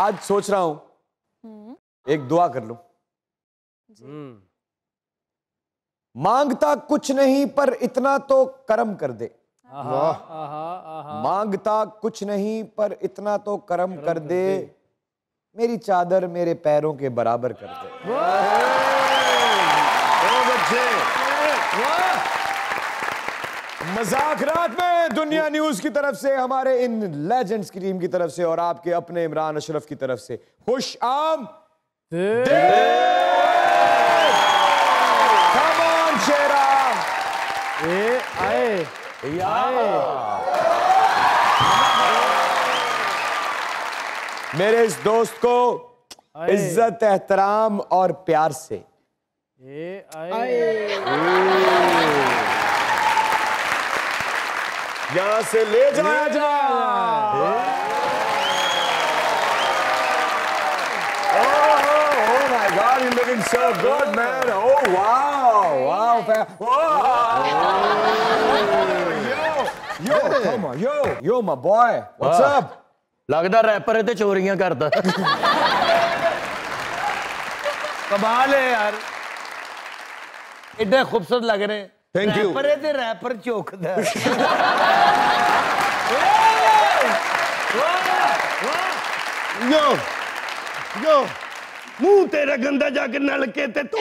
आज सोच रहा हूं एक दुआ कर लूं। मांगता कुछ नहीं पर इतना तो करम कर दे। मांगता कुछ नहीं पर इतना तो करम कर दे, मेरी चादर मेरे पैरों के बराबर कर दे। मजाक रात में दुनिया न्यूज की तरफ से, हमारे इन लेजेंड्स की टीम की तरफ से और आपके अपने इमरान अशरफ की तरफ से खुश आम शेरा आए मेरे इस दोस्त को इज्जत एहतराम और प्यार से यहां से ले जाया जाए। God, you're looking so good, man. Oh, wow. Yo, come on. Yo, my boy. What's up? लगदा रैपर है ते चोरियां करता। कमाल है यार, इतने खूबसूरत लग रहे हैं। Thank you. रैपर है ते रैपर चौकदा। यो मुंह तेरा गंदा जाके नलके ते तो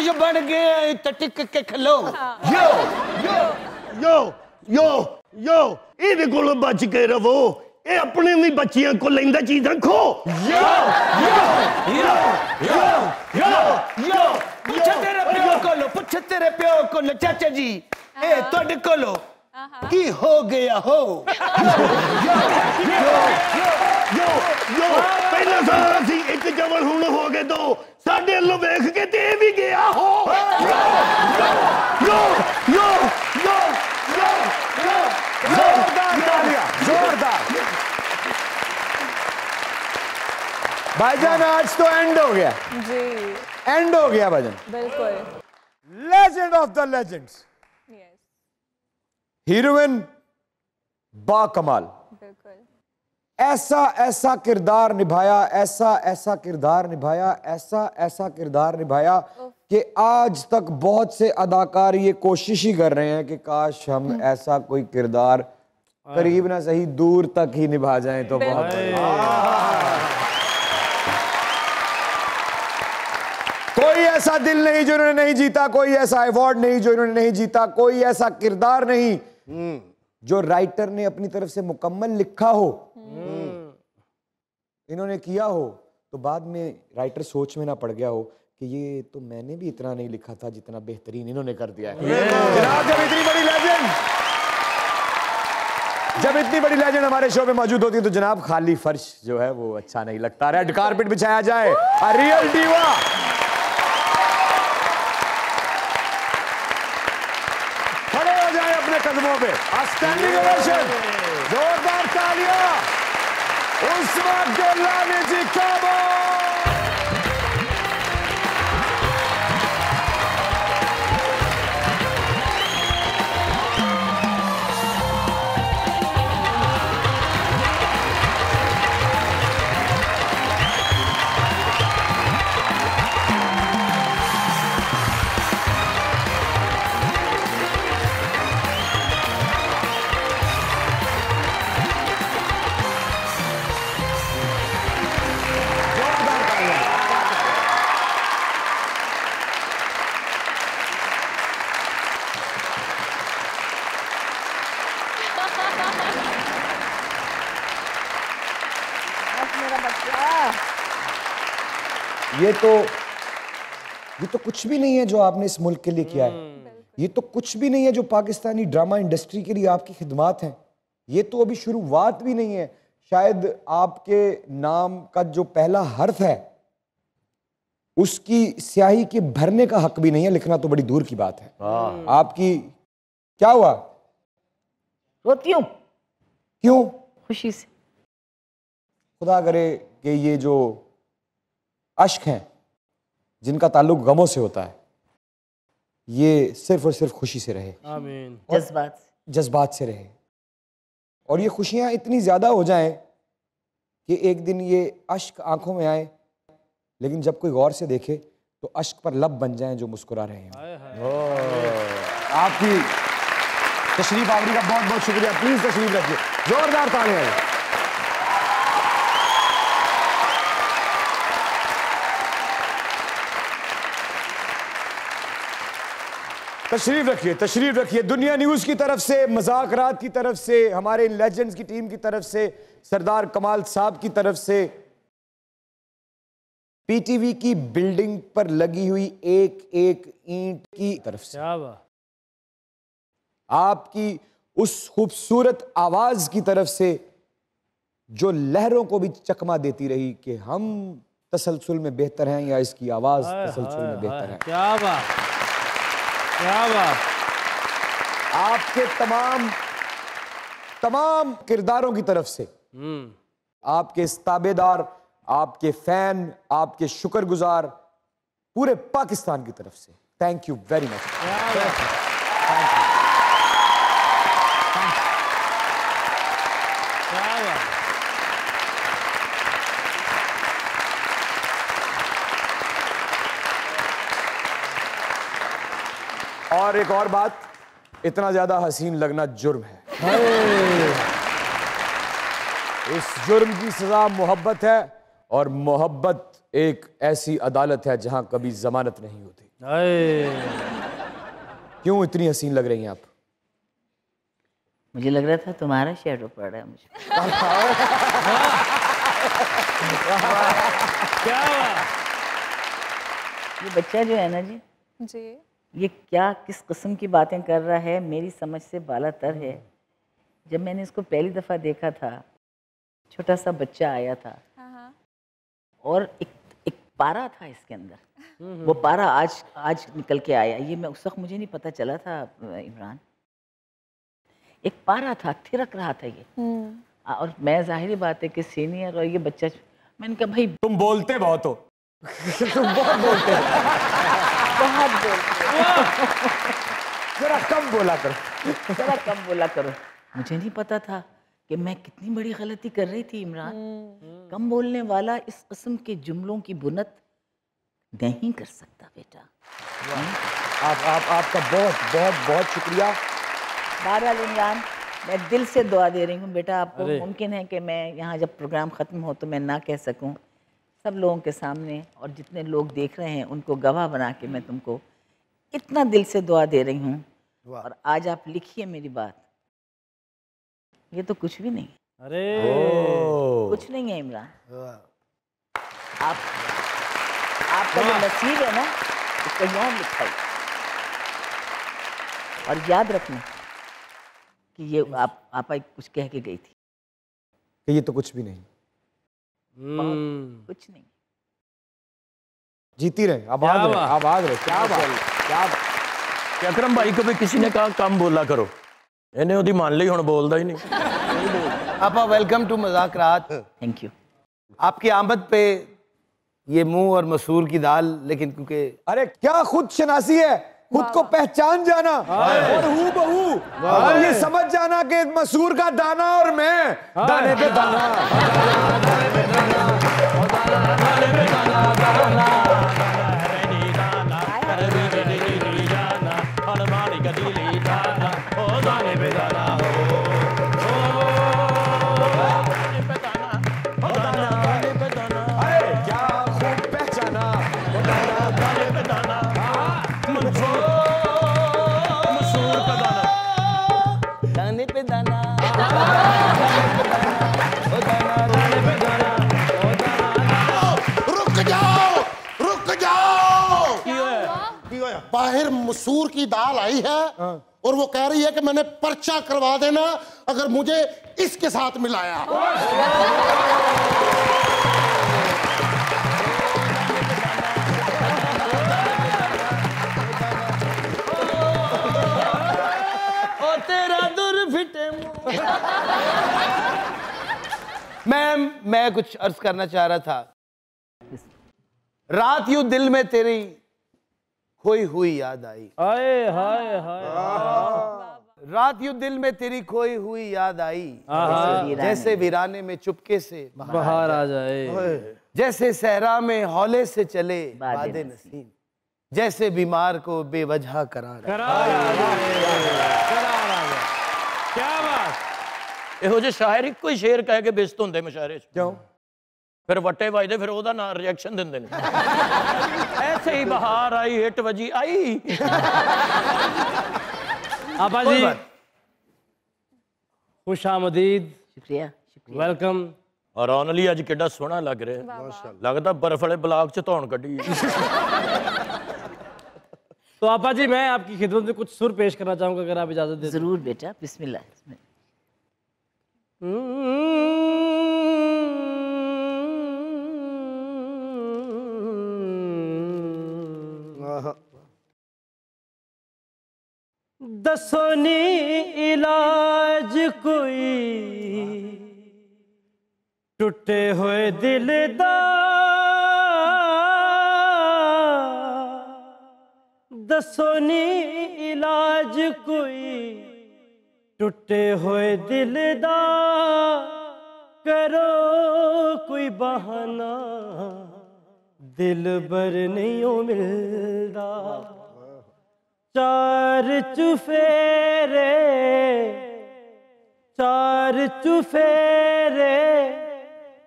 यो बन गए तो टिक के खलो। यो इहदे कोलों बच के रवो, ये अपने भी बच्चियां को लेंदा चीज़ां खो। पुछ तेरे प्यो कोलो चाचा जी, ए तुहाडे कोलो की हो गया हो। पहला सारा सी एक जवल हुण हो गए दो, साडे अल्लों वेख के ते भी गया हो। जोरदार तालियां, जोरदार। भाईजान आज तो एंड हो गया जी, एंड हो गया भाईजान, बिल्कुल। Legend of the legends, heroine बाकमाल, बिल्कुल। ऐसा किरदार निभाया, ऐसा किरदार निभाया, ऐसा किरदार निभाया कि आज तक बहुत से अदाकार ये कोशिश ही कर रहे हैं कि काश हम ऐसा कोई किरदार करीब ना सही दूर तक ही निभा जाएं तो बहुत कोई ऐसा दिल नहीं जो इन्होंने नहीं जीता, कोई ऐसा अवार्ड नहीं जो इन्होंने नहीं जीता, कोई ऐसा किरदार नहीं जो राइटर ने अपनी तरफ से मुकम्मल लिखा हो, इन्होंने किया हो तो बाद में राइटर सोच में ना पड़ गया हो कि ये तो मैंने भी इतना नहीं लिखा था जितना बेहतरीन इन्होंने कर दिया है। जनाब, जब इतनी बड़ी लेजेंड हमारे शो में मौजूद होती है तो जनाब खाली फर्श जो है वो अच्छा नहीं लगता। रेड कारपेट बिछाया जाए, अ रियल डीवा। खड़े हो जाए अपने कदमों पे, स्टैंडिंग ओवेशन, जोरदार तालियां उस्मान गिलानी जी का। ये तो कुछ भी नहीं है जो आपने इस मुल्क के लिए किया है। ये तो कुछ भी नहीं है जो पाकिस्तानी ड्रामा इंडस्ट्री के लिए आपकी खिदमत हैं। ये तो अभी शुरुआत भी नहीं है। शायद आपके नाम का जो पहला हर्फ है उसकी स्याही के भरने का हक भी नहीं है, लिखना तो बड़ी दूर की बात है। आपकी क्या हुआ? रोती हूँ। क्यों? खुशी से। खुदा करे कि ये जो अश्क हैं जिनका ताल्लुक गमों से होता है ये सिर्फ और सिर्फ खुशी से रहे, आमीन। जज्बात से रहे। और ये खुशियां इतनी ज्यादा हो जाएं कि एक दिन ये अश्क आंखों में आए, लेकिन जब कोई गौर से देखे तो अश्क पर लब बन जाएं जो मुस्कुरा रहे हैं। आपकी तशरीफ आवरी का बहुत बहुत शुक्रिया। प्लीज तशरीफ रखिए, जोरदार तालियां। तशरीफ रखिए, तशरीफ रखिए। दुनिया न्यूज की तरफ से, मज़ाकरात की तरफ से, हमारे लेजेंड्स की टीम की तरफ से, सरदार कमाल साहब की तरफ से, पीटीवी की बिल्डिंग पर लगी हुई एक एक ईंट की तरफ से, आपकी उस खूबसूरत आवाज की तरफ से जो लहरों को भी चकमा देती रही कि हम तसलसल में बेहतर हैं या इसकी आवाज तसलसल में बेहतर है। क्या बात, क्या बात। आपके तमाम किरदारों की तरफ से, आपके इस ताबेदार, आपके फैन, आपके शुक्रगुजार पूरे पाकिस्तान की तरफ से थैंक यू वेरी मच। और एक और बात, इतना ज्यादा हसीन लगना जुर्म है। इस जुर्म की सजा मोहब्बत है, और मोहब्बत एक ऐसी अदालत है जहां कभी जमानत नहीं होती। क्यों इतनी हसीन लग रही हैं आप? मुझे लग रहा था तुम्हारा शैडो पड़ रहा है मुझे। क्या ये बच्चा जो है ना जी, ये क्या किस किस्म की बातें कर रहा है, मेरी समझ से बालातर है। जब मैंने इसको पहली दफ़ा देखा था, छोटा सा बच्चा आया था और एक पारा था इसके अंदर। वो पारा आज निकल के आया। ये मैं उस वक्त मुझे नहीं पता चला था इमरान। एक पारा था, थिरक रहा था ये। और मैं जाहिर बात है कि सीनियर और ये बच्चा, मैंने कहा भाई तुम बोलते बहुत हो। तुम बहुत बोलते हो। बहुत बोलते हो। जरा कम बोला करो, जरा कम बोला करो। मुझे नहीं पता था कि मैं कितनी बड़ी गलती कर रही थी इमरान। कम बोलने वाला इस किस्म के जुमलों की बुनत नहीं कर सकता बेटा। आपका बहुत बहुत बहुत शुक्रिया। बहरहाल इमरान, मैं दिल से दुआ दे रही हूँ बेटा आपको। मुमकिन है कि मैं यहाँ जब प्रोग्राम ख़त्म हो तो मैं ना कह सकूँ, सब लोगों के सामने और जितने लोग देख रहे हैं उनको गवाह बना के मैं तुमको इतना दिल से दुआ दे रही हूँ। और आज आप लिखिए मेरी बात, ये तो कुछ भी नहीं है। अरे कुछ नहीं है इमरान। आपका जो नसीब है ना, उसको याद लिखा है। और याद रखना कि ये आपा कुछ कह के गई थी कि ये तो कुछ भी नहीं, कुछ नहीं। जीती रहे, आबाद रहे, आबाद रहे। क्या बात, क्या बात। अकरम भाई को भी किसी ने कहा कम बोला करो, इन्हें ओदी मान ली, हुण बोलदा ही नहीं। आपा वेलकम टू मज़ाकरात। Thank you. आपकी आमद पे ये मुंह और मसूर की दाल, लेकिन क्योंकि अरे क्या खुद शनासी है, खुद को पहचान जाना और हूँ बहू ये समझ जाना कि मसूर का दाना और मैं दाने पे दाना। बाहर मसूर की दाल आई है और वो कह रही है कि मैंने पर्चा करवा देना अगर मुझे इसके साथ मिलाया। ओ तेरा दूर फिटे मैम, मैं कुछ अर्ज करना चाह रहा था। रात यूं दिल में तेरी खोई हुई याद आई। हाय हाय हाय। रात यूं दिल में तेरी खोई हुई याद आई, जैसे वीराने में चुपके से बाहर आ जाए, जैसे सहरा में हौले से चले बादे नसीम, जैसे बीमार को बेवजह करार। क्या बात। ਇਹੋ ਜਿਹੇ ਸ਼ਾਇਰ ਇੱਕੋ ਹੀ ਸ਼ੇਰ ਕਹਿ ਕੇ ਬੇਇੱਜ਼ਤ ਹੁੰਦੇ ਮੁਸ਼ਾਇਰੇ 'ਚ। क्यों? ਫਿਰ ਵੱਟੇ ਵੱਜਦੇ, ਫਿਰ ਉਹਦਾ ਨਾਂ ਰਿਐਕਸ਼ਨ ਦਿੰਦੇ ਨੇ। ਐਸੇ ਹੀ ਬਹਾਰ ਆਈ, ਹਿੱਟ ਵਜੀ ਆਈ। आपा जी खुश आमदीद, शुक्रिया शुक्रिया। वेलकम। ਔਰ ਓਨਲੀ ਅੱਜ ਕਿੱਡਾ ਸੋਹਣਾ ਲੱਗ ਰਿਹਾ, ਲੱਗਦਾ ਬਰਫ਼ ਵਾਲੇ ਬਲਾਕ 'ਚ ਧੌਣ ਕੱਢੀ। तो आपा जी मैं आपकी खिदमत में कुछ सुर पेश करना चाहूँगा अगर आप इजाज़त दें। जरूर बेटा, बिस्मिल्लाह। दसो नी इलाज कोई टुटे हुए दिल दा, दसो नी इलाज कोई टुटे हुए दिल दा, करो कोई बहाना दिल बर नहीं मिलदा। चार चुफेरे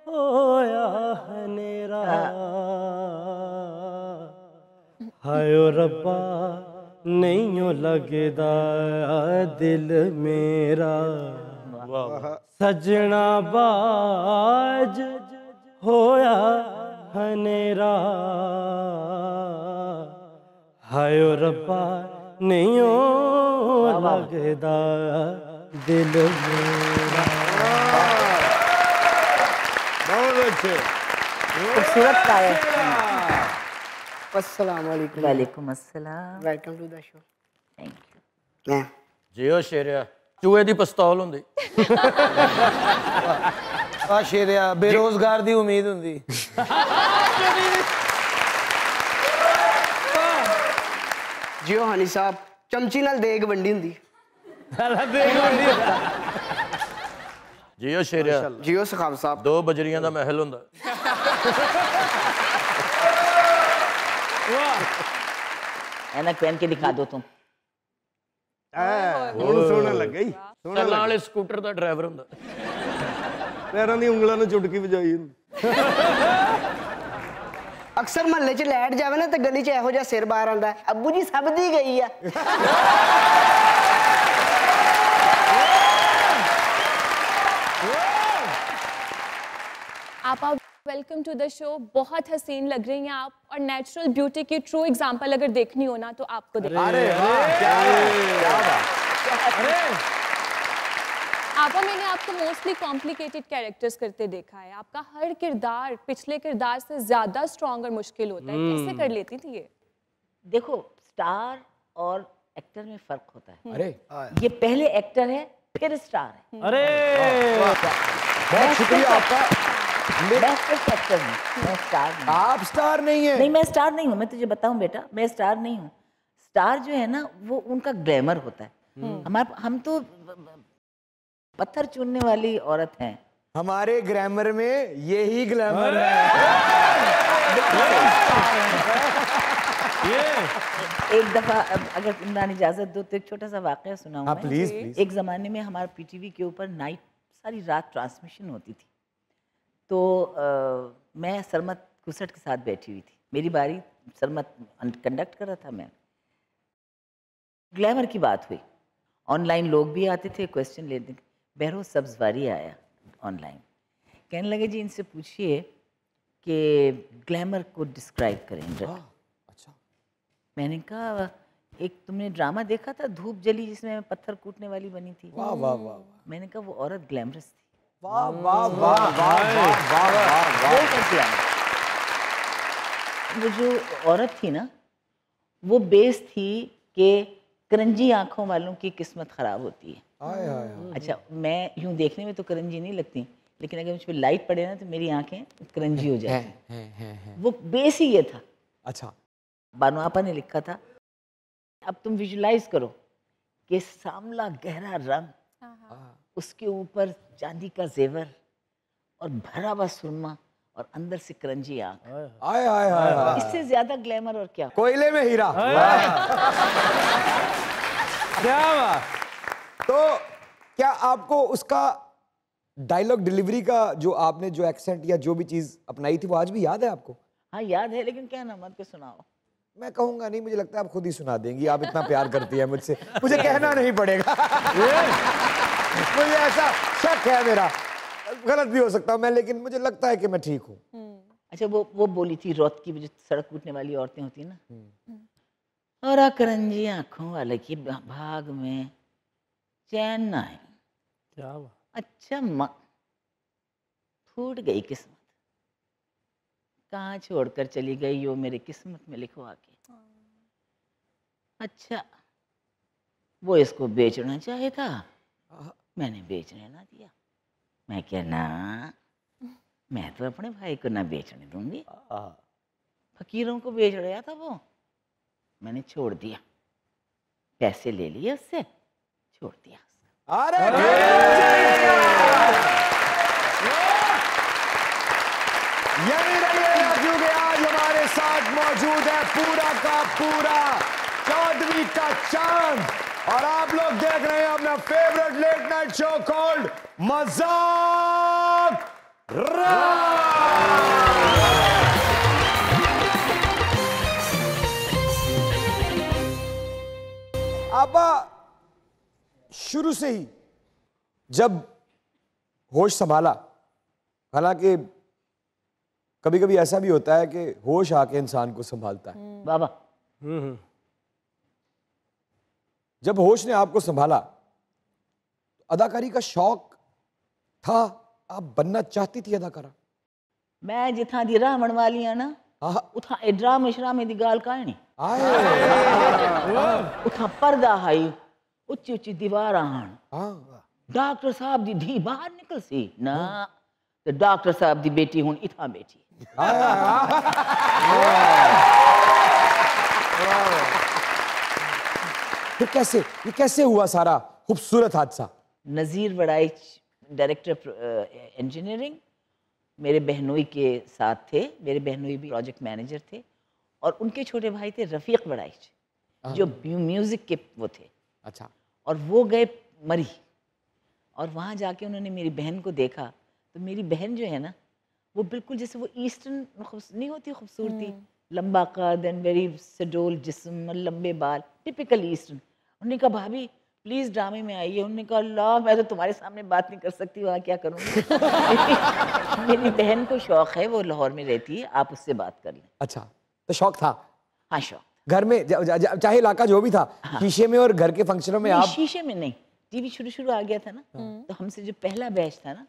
होया हनेरा, हायो रब्बा नहीं लगदा दिल मेरा, सजना बाज होया हनेरा, हायो रब्बा नहीं लगदा दिल मेरा। बहुत अच्छे। खूबसूरत गायक। अस्सलाम वालेकुम। वालेकुम अस्सलाम। Welcome to the show. Thank you. ਜਿਓ ਸ਼ੇਰਿਆ ਚੂਹੇ ਦੀ ਪਿਸਤੌਲ ਹੁੰਦੀ। आ शेरिया बेरोजगार दी उम्मीद हुंदी। जियो हानी साहब चमची नाल देग वंडी हुंदी। ਜਿਓ ਸ਼ੇਰਿਆ जियो सखावत साहब। ਦੋ ਬਜਰੀਆਂ ਦਾ ਮਹਿਲ ਹੁੰਦਾ। ऐनक पहन के दिखा दो तुम। ਹੁਣ ਸੋਹਣਾ ਲੱਗਾ ਹੀ, ਚੱਲਣ ਵਾਲੇ ਸਕੂਟਰ ਦਾ ਡਰਾਈਵਰ ਹੁੰਦਾ। ਪੈਰਾਂ ਦੀ ਉਂਗਲਾਂ ਨੂੰ ਚੁਟਕੀ ਵਜਾਈ ਹੁੰਦੀ। अक्सर महल्ले च लाइट जावे ना तो गली च इहो जिहा सिर बाहर आंदा है, अब्बू जी सब दी गई है। आप वेलकम टू द शो। बहुत हसीन लग रही हैं आप, और नेचुरल ब्यूटी की ट्रू एग्जांपल अगर देखनी हो ना तो आपको अरे वाह, क्या बात। आपा मैंने आपको मोस्टली कॉम्प्लिकेटेड कैरेक्टर्स करते देखा है। आपका हर किरदार पिछले किरदार से ज्यादा स्ट्रॉन्ग और मुश्किल होता है, कैसे कर लेती थी ये? देखो, स्टार और एक्टर में फर्क होता है। अरे ये पहले एक्टर है फिर स्टार है। अरे बहुत शुक्रिया आपका। मैं सिर्फ एक्टर हूँ, मैं स्टार नहीं। आप स्टार नहीं है? नहीं, मैं स्टार नहीं हूँ। मैं तुझे बताऊँ बेटा, मैं स्टार नहीं हूँ। स्टार जो है ना वो उनका ग्लैमर होता है। हम तो पत्थर चुनने वाली औरत हैं। हमारे ग्रामर में यही ग्लैमर है। एक दफा अगर इमरान इजाजत दो तो एक छोटा सा वाकया सुनाऊं मैं। Please please. एक ज़माने में हमारे पीटीवी के ऊपर नाइट सारी रात ट्रांसमिशन होती थी, तो मैं सरमत कुसट के साथ बैठी हुई थी। मेरी बारी, सरमत कंडक्ट कर रहा था, मैं। ग्लैमर की बात हुई, ऑनलाइन लोग भी आते थे क्वेश्चन लेने। बहरोज सब्जवारी आया ऑनलाइन, कहने लगे जी इनसे पूछिए कि ग्लैमर को डिस्क्राइब करें। अच्छा। मैंने कहा एक तुमने ड्रामा देखा था धूप जली जिसमें पत्थर कूटने वाली बनी थी? वाह वाह वाह। मैंने कहा वो औरत ग्लैमरस थी। वाह वाह वाह वाह वाह। वो जो औरत थी ना वो बेस थी कि करंजी आंखों वालों की किस्मत खराब होती है। अच्छा, मैं यूं देखने में तो करंजी नहीं लगती, लेकिन अगर मुझ पर लाइट पड़े ना तो मेरी आंखें करंजी हो जाती हैं। वो बेस ही ये था। अच्छा। बानो आपा ने लिखा था, अब तुम विजुलाइज करो कि सांवला गहरा रंग, उसके ऊपर चांदी का जेवर और भरा हुआ सुरमा और अंदर से करंजी आंख। आय आय आय, इससे ज्यादा ग्लैमर और क्या? कोयले में हीरा। क्या बात। तो क्या आपको उसका डायलॉग डिलीवरी का जो आपने जो एक्सेंट या जो भी चीज अपनाई थी वो आज भी याद है आपको? हाँ याद है, लेकिन क्या ना मत के सुनाओ। मैं कहूंगा नहीं, मुझे लगता है आप खुद ही सुना देंगी, आप इतना प्यार करती है मुझसे, मुझे कहना नहीं पड़ेगा। मुझे ऐसा शक है, मेरा गलत भी हो सकता हूं मैं, लेकिन मुझे लगता है कि मैं ठीक हूँ। अच्छा वो बोली थी रौत की जो सड़क कूटने वाली औरतें होती है ना, और करंजी आंखों वाले की भाग में चैन ना आई। क्या बात। अच्छा माँ, फूट गई किस्मत, कहाँ छोड़कर चली गई वो मेरी किस्मत में लिखवा के। अच्छा वो इसको बेचना चाहे था, मैंने बेचने ना दिया। मैं क्या ना, मैं तो अपने भाई को ना बेचने दूंगी। फकीरों को बेच रहा था वो, मैंने छोड़ दिया। पैसे ले लिए उससे, छोड़ दिया। अरे यही रहिएगा, क्योंकि आज हमारे साथ मौजूद है पूरा का पूरा 14वीं का चांद, और आप लोग देख रहे हैं अपना favourite late night show called Mazaak Raat. आपा शुरू से ही जब होश संभाला, हालांकि कभी कभी ऐसा भी होता है कि होश आके इंसान को संभालता है, बाबा जब होश ने आपको संभाला, अदाकारी का शौक था, आप बनना चाहती थी अदाकारा? मैं जिथा दी रावण वाली है ना, उथा ए ड्रामे श्रामे दी गाल काहे नहीं। उथा पर्दा हाई, उच्ची उच्ची दीवार आन, डॉक्टर साहब दी धी बाहर निकल सी ना, तो डॉक्टर साहब दी बेटी हुन इथा बैठी। फिर कैसे, ये कैसे हुआ सारा खूबसूरत हादसा? नज़ीर वड़ाई डायरेक्टर इंजीनियरिंग मेरे बहनोई के साथ थे, मेरे बहनोई भी प्रोजेक्ट मैनेजर थे, और उनके छोटे भाई थे रफ़ीक वड़ाई जो म्यूज़िक के वो थे। अच्छा। और वो गए मरी, और वहाँ जाके उन्होंने मेरी बहन को देखा, तो मेरी बहन जो है ना, वो बिल्कुल जैसे वो ईस्टर्न नहीं होती खूबसूरती, लंबा कद एंड वेरी सडोल जिस्म, लंबे बाल, टिपिकल ईस्टर्न। उन्होंने कहा भाभी प्लीज़ ड्रामे में आइए। उन्होंने कहा अल्लाह, मैं तो तुम्हारे सामने बात नहीं कर सकती, वहाँ क्या करूँगी। मेरी बहन को शौक है, वो लाहौर में रहती है, आप उससे बात कर लें। अच्छा, तो शौक था? हाँ शौक। घर में चाहे इलाका जो भी था, हाँ। शीशे में और घर के फंक्शनों में आप? शीशे में नहीं, टीवी शुरू आ गया था ना, तो हमसे जो पहला बैच था ना,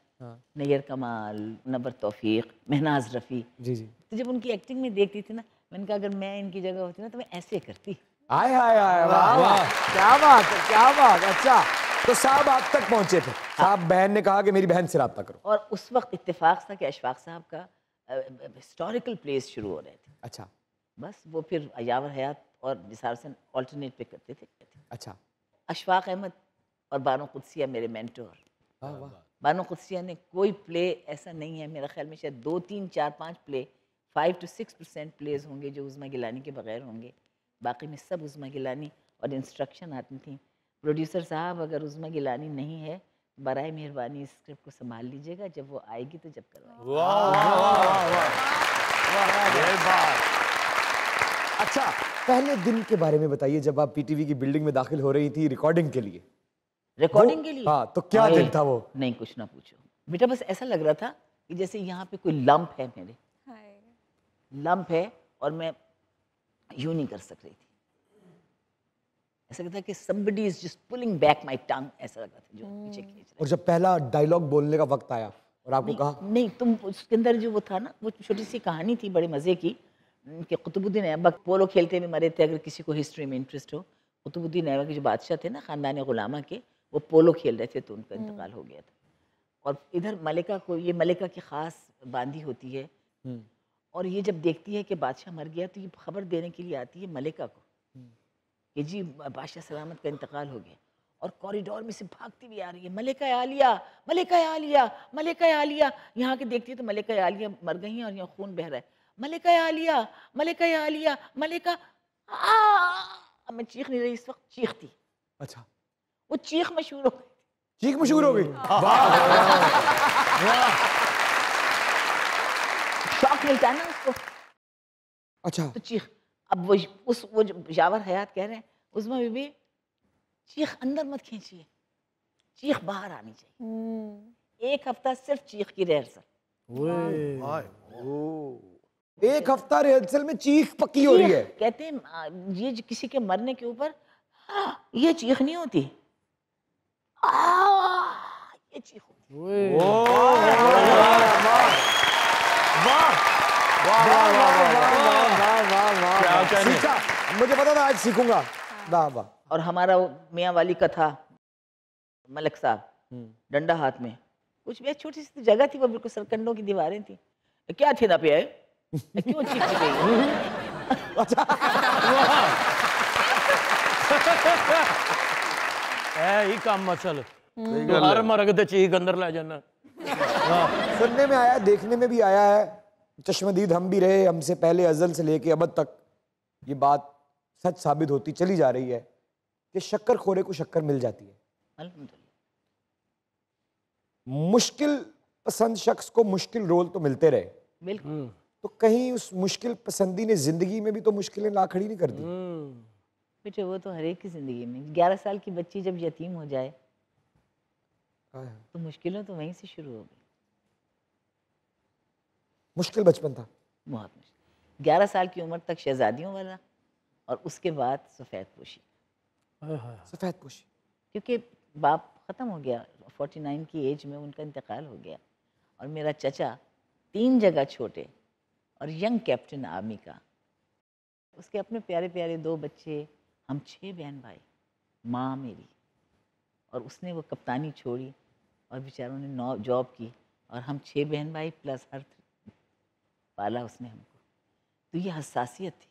नैयर कमाल, नबर तौफीक, महनाज रफ़ी, जी जी, तो जब उनकी एक्टिंग में देखती थी ना, मैंने कहा अगर मैं इनकी जगह होती ना तो मैं ऐसे करती। आय हाय हाय, वाह वाह, क्या बात है, क्या बात। अच्छा, तो साहब आप तक पहुंचे थे, साहब बहन ने कहा कि मेरी बहन से राब्ता करो, और उस वक्त इत्तेफाक था कि अशफाक साहब का हिस्टोरिकल प्लेस शुरू हो रहे थे। अच्छा। बस वो फिर यावर हयात और निसार हसन ऑल्टरनेट पे करते थे। अच्छा। अशफाक अहमद और बानो कुदसिया मेरे मेंटोर। वाह। बानो कुदसिया ने कोई प्ले ऐसा नहीं है, मेरा ख्याल में शायद 2, 3, 4, 5 प्ले 5 to 6% प्लेज होंगे जो उज़्मा गिलानी के बगैर होंगे, बाकी में सब उज़्मा गिलानी, और इंस्ट्रक्शन आती थी प्रोड्यूसर साहब अगर उज़्मा गिलानी नहीं है बराए मेहरबानी इस स्क्रिप्ट को संभाल लीजिएगा, जब वो आएगी तो जब करवाएगी। अच्छा, पहले दिन के बारे में बताइए, जब आप पीटीवी की बिल्डिंग में दाखिल हो रही थी रिकॉर्डिंग के लिए। रिकॉर्डिंग के लिए? हाँ, तो क्या दिन था वो? नहीं कुछ ना पूछो बेटा, बस ऐसा लग रहा था कि जैसे यहाँ पे कोई लंप है, मेरे लंप है और मैं यूं नहीं कर सक रही थी। ऐसा लगता था कि somebody is just pulling back my tongue, ऐसा लग रहा था जो पीछे खींच रहा है। और जब पहला डायलॉग बोलने का वक्त आया और आपको कहा नहीं तुम, उसके अंदर जो वो था ना, वो छोटी सी कहानी थी बड़े मज़े की कि कुतुबुद्दीन ऐबक पोलो खेलते हुए मरे थे। अगर किसी को हिस्ट्री में इंटरेस्ट हो, कुतुबुद्दीन ऐबक के जो बादशाह थे ना ख़ानदान गुलामा के, वो पोलो खेल रहे थे तो उनका इंतकाल हो गया था। और इधर मलिका को, ये मलिका की ख़ास बांदी होती है, और ये जब देखती है कि बादशाह मर गया तो ये खबर देने के लिए आती है मलिका को कि जी बादशाह सलामत का इंतकाल हो गया। और कॉरिडोर में से भागती हुई आ रही है, मलिका आलिया, मलिका आलिया, मलिका आलिया। यहाँ के देखती है तो मलिका आलिया मर गई हैं और यहाँ खून बह रहा है। मलिका आलिया, मलिका आलिया, मलिका। अब मैं चीख नहीं रही इस वक्त, चीखती। अच्छा, वो चीख मशहूर हो गई। चीख मशहूर हो गई। शौक मिलता है ना उसको। अच्छा, तो चीख। अब वो जो यावर हयात कह रहे हैं, उस्मा बीबी चीख अंदर मत खींचिए, चीख बाहर आनी चाहिए। एक हफ्ता सिर्फ चीख की रिहर्सल। एक हफ्ता रिहर्सल में चीख पक्की हो रही है। कहते हैं ये किसी के मरने के ऊपर ये चीख नहीं होती, ये चीख होती। सीखा, मुझे पता था आज सीखूंगा। वाह वाह। और हमारा मियाँ वाली का था मलिक साहब, डंडा हाथ में, कुछ भी छोटी सी जगह थी, वो बिल्कुल सरकंडों की दीवारें थी। क्या थे ना पे आए, क्यों चीख रही है ही काम असल तो हर मर्ग ते चीख अंदर ले जाना। सुनने में आया, देखने में भी आया है, चश्मदीद हम भी रहे, हमसे पहले अजल से लेके अब तक ये बात सच साबित होती चली जा रही है कि शक्कर खोरे को शक्कर मिल जाती है। अल्हम्दुलिल्लाह। मुश्किल पसंद शख्स को मुश्किल रोल तो मिलते रहे, बिल्कुल। तो कहीं उस मुश्किल पसंदी ने जिंदगी में भी तो मुश्किलें ला खड़ी नहीं कर दी? बेटे वो तो हर एक की जिंदगी में, 11 साल की बच्ची जब यतीम हो जाए तो मुश्किलें तो वहीं से शुरू हो गई। मुश्किल बचपन था, बहुत मुश्किल। 11 साल की उम्र तक शहजादियों वाला, और उसके बाद सफ़ेद पोशी। सफेद पोशी, क्योंकि बाप ख़त्म हो गया, 49 की एज में उनका इंतकाल हो गया, और मेरा चचा 3 जगह छोटे और यंग कैप्टन आर्मी का, उसके अपने प्यारे प्यारे 2 बच्चे, हम 6 बहन भाई, माँ मेरी, और उसने वो कप्तानी छोड़ी और बेचारों ने 9 जॉब की, और हम 6 बहन भाई प्लस हर पाला उसने हमको। तो ये हसासियत थी।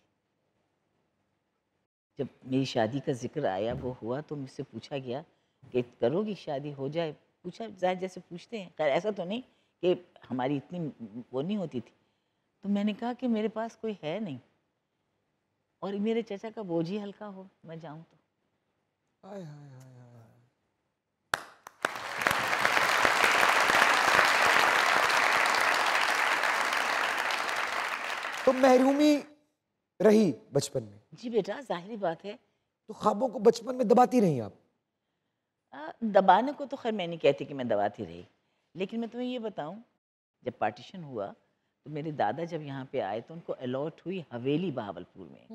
जब मेरी शादी का जिक्र आया, वो हुआ, तो मुझसे पूछा गया कि करोगी शादी, हो जाए, पूछा जाए जैसे पूछते हैं। खैर ऐसा तो नहीं कि हमारी इतनी वो नहीं होती थी। तो मैंने कहा कि मेरे पास कोई है नहीं, और मेरे चचा का बोझ ही हल्का हो, मैं जाऊं तो। तो महरूमी रही बचपन में? जी बेटा, जाहिर बात है। तो ख्वाबों को बचपन में दबाती रही आप? दबाने को तो खैर मैं नहीं कहती कि मैं दबाती रही, लेकिन मैं तुम्हें ये बताऊं, जब पार्टीशन हुआ तो मेरे दादा जब यहाँ पे आए तो उनको अलॉट हुई हवेली बहावलपुर में।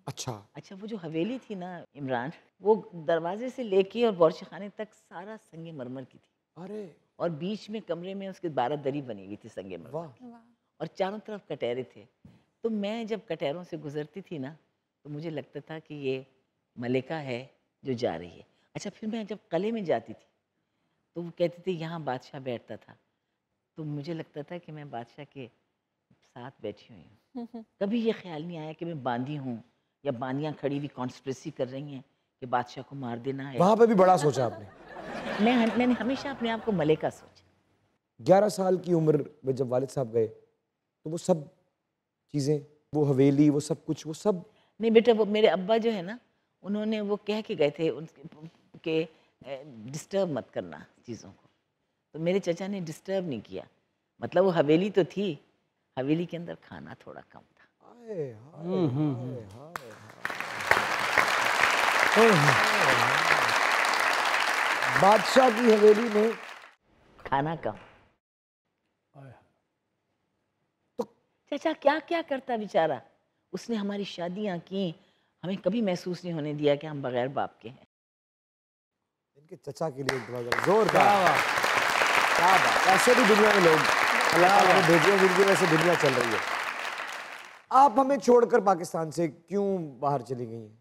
अच्छा, वो जो हवेली थी ना इमरान, वो दरवाजे से लेके और बौरचखाने तक सारा संगे मरमर की थी। अरे! और बीच में कमरे में उसके 12 दरी बनी हुई थी संगे मरमर की, और चारों तरफ कटहरे थे। तो मैं जब कटहरों से गुजरती थी ना, तो मुझे लगता था कि ये मलिका है जो जा रही है। अच्छा, फिर मैं जब कले में जाती थी तो वो कहती थी यहाँ बादशाह बैठता था, तो मुझे लगता था कि मैं बादशाह के साथ बैठी हुई हूँ। कभी ये ख्याल नहीं आया कि मैं बांदी हूँ या बांदियाँ खड़ी हुई कॉन्स्पिरेसी कर रही हैं कि बादशाह को मार देना है। वहाँ पे भी बड़ा सोचा आपने? मैंने हमेशा अपने आप को मलिका सोचा। 11 साल की उम्र में जब वालिद साहब गए तो वो सब चीज़ें, वो हवेली, वो सब कुछ, वो सब? नहीं बेटा, वो मेरे अब्बा जो है ना, उन्होंने वो कह के गए थे उनके डिस्टर्ब मत करना चीज़ों को, तो मेरे चचा ने डिस्टर्ब नहीं किया। मतलब वो हवेली तो थी, हवेली के अंदर खाना थोड़ा कम था। बादशाह की हवेली में खाना कम। तो चाचा क्या क्या करता बेचारा, उसने हमारी शादियां की, हमें कभी महसूस नहीं होने दिया कि हम बगैर बाप के हैं। इनके चचा के लिए जोरदार। क्या बात, ऐसे भी दुनिया में लोग अल्लाह ताला ने भेजे हैं जिनकी वजह से दुनिया चल रही है। आप हमें छोड़कर पाकिस्तान से क्यों बाहर चली गई हैं?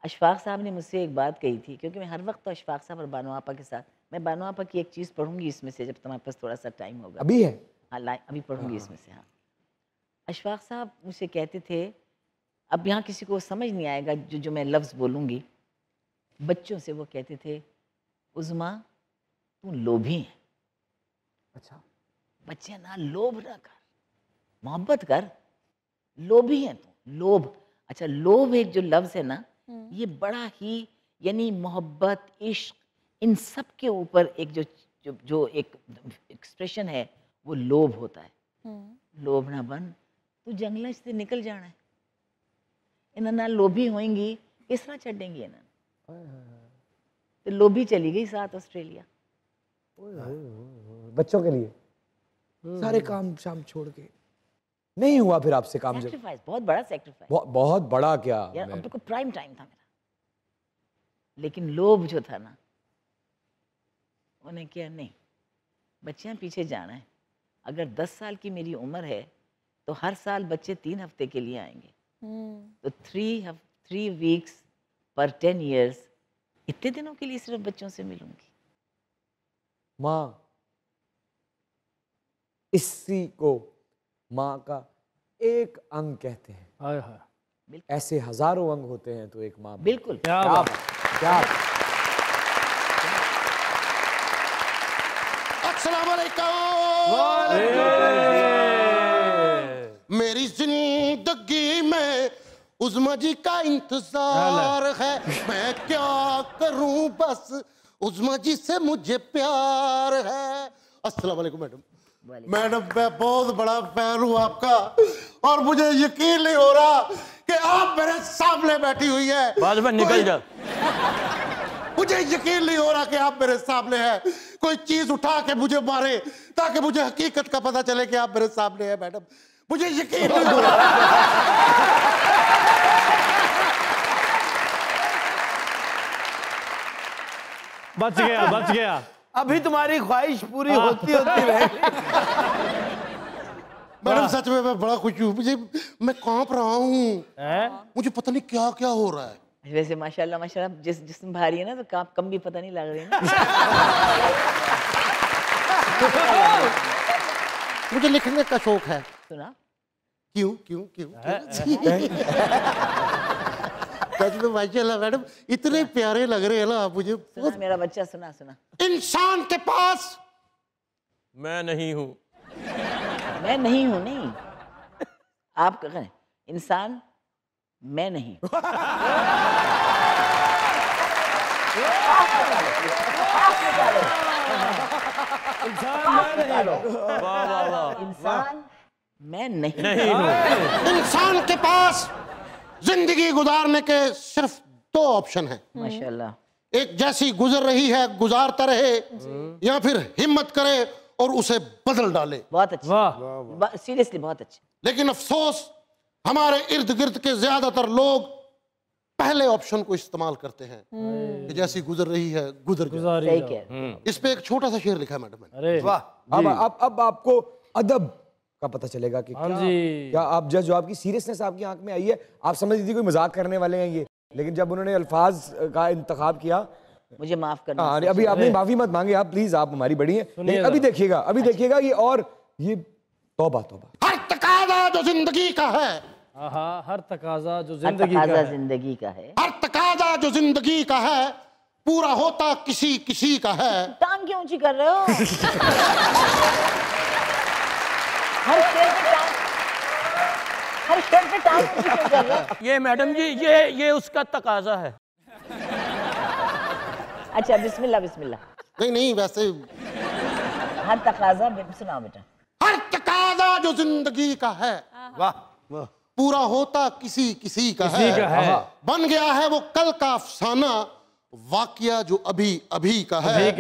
अशफाक साहब ने मुझसे एक बात कही थी, क्योंकि मैं हर वक्त तो अशफाक साहब और बानो आपा के साथ, मैं बानो आपा की एक चीज़ पढ़ूंगी इसमें से, जब तुम्हारे पास थोड़ा सा टाइम होगा। अभी है? हाँ, अभी पढ़ूंगी इसमें से। हाँ, अशफाक साहब मुझसे कहते थे, अब यहाँ किसी को समझ नहीं आएगा जो मैं लफ्ज़ बोलूँगी, बच्चों से वो कहते थे उज़्मा तू लोभी है। अच्छा, बच्चे ना लोभ ना कर, मोहब्बत कर, लोभी है तू, लोभ। अच्छा, लोभ एक जो लफ्ज़ है ना, ये बड़ा ही यानी मोहब्बत, इश्क, इन सब के ऊपर एक जो एक एक्सप्रेशन है वो लोभ होता है। लोभ ना बन, तू जंगल से निकल जाना है। इन्हें ना लोभी होंगी, किस तरह छेंगे इन्हें। तो लोभी चली गई साथ ऑस्ट्रेलिया बच्चों के लिए सारे काम शाम छोड़ के। नहीं हुआ फिर आपसे काम? सैक्रिफाइस, बहुत बड़ा सैक्रिफाइस, बहुत बड़ा। क्या यार, अब तो प्राइम टाइम था मेरा, लेकिन लोभ जो था ना, उन्हें क्या नहीं, बच्चियां पीछे जाना है। अगर 10 साल की मेरी उम्र है तो हर साल बच्चे 3 हफ्ते के लिए आएंगे, तो 3 वीक्स पर 10 years, इतने दिनों के लिए सिर्फ बच्चों से मिलूंगी। माँ, इसी को माँ का एक अंग कहते हैं। हाय हाय, ऐसे हजारों अंग होते हैं तो एक माँ। बिल्कुल, क्या बात। क्या मेरी जिंदगी में उज़्मा जी का इंतजार है, मैं क्या करूं, बस उज़्मा जी से मुझे प्यार है। अस्सलाम वालेकुम मैडम। मैडम, मैं बहुत बड़ा फैन हूं आपका और मुझे यकीन नहीं हो रहा कि आप मेरे सामने बैठी हुई है। बाद में निकल जा। मुझे यकीन नहीं हो रहा कि आप मेरे सामने हैं। कोई चीज उठा के मुझे मारे ताकि मुझे हकीकत का पता चले कि आप मेरे सामने हैं। मैडम, मुझे यकीन नहीं हो रहा। बच गया, बच गया। अभी तुम्हारी ख्वाहिश पूरी होती रहेगी। मैडम, सच में मैं बड़ा खुश हूँ। मैं कांप रहा हूँ, मुझे पता नहीं क्या क्या हो रहा है। वैसे माशाल्लाह माशाल्लाह, जिस्म भारी है ना, तो कम भी पता नहीं लग रही है ना। मुझे लिखने का शौक है। सुना? क्यों क्यों क्यों, सच में माशाल्लाह मैडम, इतने प्यारे लग रहे हैं ना आप मुझे। सुना मेरा बच्चा, सुना सुना। इंसान के पास मैं नहीं हूँ। मैं नहीं हूँ, नहीं, आप कहें इंसान मैं नहीं। इंसान मैं नहीं हूँ। इंसान के पास जिंदगी गुजारने के सिर्फ 2 ऑप्शन हैं। माशाल्लाह। एक जैसी गुजर रही है गुजारता रहे, या फिर हिम्मत करे और उसे बदल डाले। बहुत अच्छे, सीरियसली बहुत अच्छे। लेकिन अफसोस, हमारे इर्द गिर्द के ज्यादातर लोग पहले ऑप्शन को इस्तेमाल करते हैं कि जैसी गुजर रही है गुजर जाए। सही कह। इस पे एक छोटा सा शेर लिखा है मैडम। अरे वाह। अब आपको अदब का पता चलेगा कि क्या आप जो आपकी सीरियसनेस आपकी आंख में आई है, आप समझ लीजिए कोई मजाक करने वाले हैं ये, लेकिन जब उन्होंने अल्फाज का इंतखाब किया, मुझे माफ करना। अभी आपने माफी मत मांगे आप, प्लीज, आप हमारी बड़ी हैं। अभी देखिएगा ये, और ये तौबा तौबा। हर तकाजा जो जिंदगी का है, हर तकाजा जो जिंदगी का है, जिंदगी का है, हर तकाजा जो जिंदगी का है, पूरा होता किसी किसी का है। टांग क्यों ऊंची कर रहे हो? हर शेर पे टांग ऊंची क्यों कर रहे हो? ये मैडम जी, ये उसका तकाजा है। अच्छा, बिस्मिल्लाह बिस्मिल्लाह। नहीं, वैसे हर तकाजा, सुनाओ बेटा। हर तकाजा जो जिंदगी का है, वाह, पूरा होता किसी किसी का है। बन गया है वो कल का अफसाना, वाकया जो अभी अभी का है।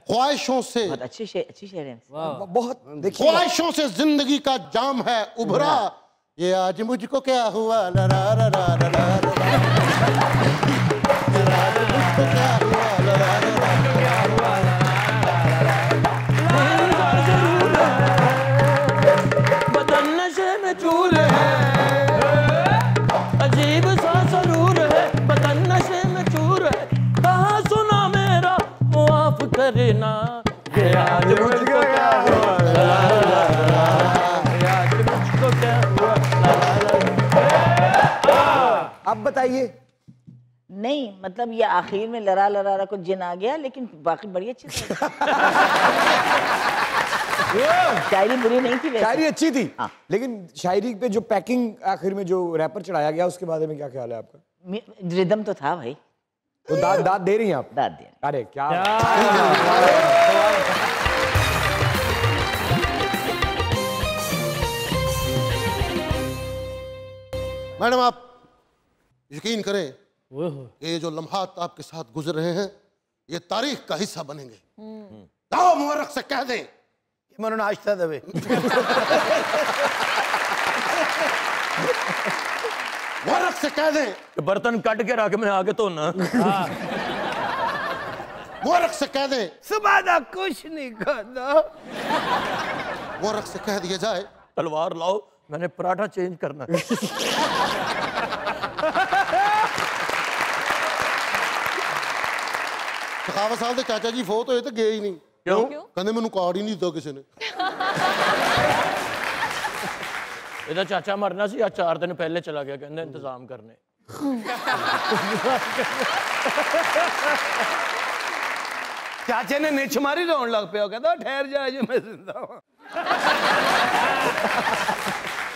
ख्वाहिशों से, अच्छी शेर है, बहुत। ख्वाहिशों से जिंदगी का जाम है उभरा, ये आज मुझको क्या हुआ, ला ला ला ला ला ला ला, मुझको क्या हुआ, ला ला ला ला ला। बदन नशे में चूर है, अजीब सा सरूर है, बदन नशे में चूर है, कहा सुना मेरा मुआफ करना, ये आज मुझको क्या हुआ, ला ला ला ला, ये आज मुझको क्या हुआ, ला ला ला। अब बताइए। नहीं मतलब ये आखिर में लड़ा लड़ा कुछ जिन आ गया, लेकिन बाकी बड़ी अच्छी थी। शायरी बुरी नहीं थी वैसे। शायरी अच्छी थी। हाँ। लेकिन शायरी पे जो पैकिंग आखिर में जो रैपर चढ़ाया गया उसके बारे में क्या ख्याल है आपका? रिदम तो था भाई। तो दाद दे रही हैं आप? दाद दे रहे। अरे क्या मैडम, आप यकीन करें ये जो लम्हात आपके साथ गुजर रहे हैं ये तारीख का हिस्सा बनेंगे। जाओ मुबारक से कह दें कि मैंने नाश्ता देवे। मुबारक से कह दें कि बर्तन कट के रख मैं आके धोना। मुबारक से कह दें सुबह दा कुछ नहीं खाता। मुबारक से कह दिया जाए तलवार लाओ, मैंने पराठा चेंज करना। सखावत साहब के चाचा जी फोत होए तो गए ही नहीं। क्यों? कहते मैनू कार्ड ही नहीं दिता किसी ने। ਇਹਦਾ ਚਾਚਾ ਮਰਨਾ ਸੀ, ਆ 4 ਦਿਨ ਪਹਿਲੇ ਚਲਾ ਗਿਆ, ਕਹਿੰਦਾ ਇੰਤਜ਼ਾਮ ਕਰਨੇ। चाचे ने निछ मारी रोन लग पिया, कहता ठहर जा जो मैं जिंदा हूं।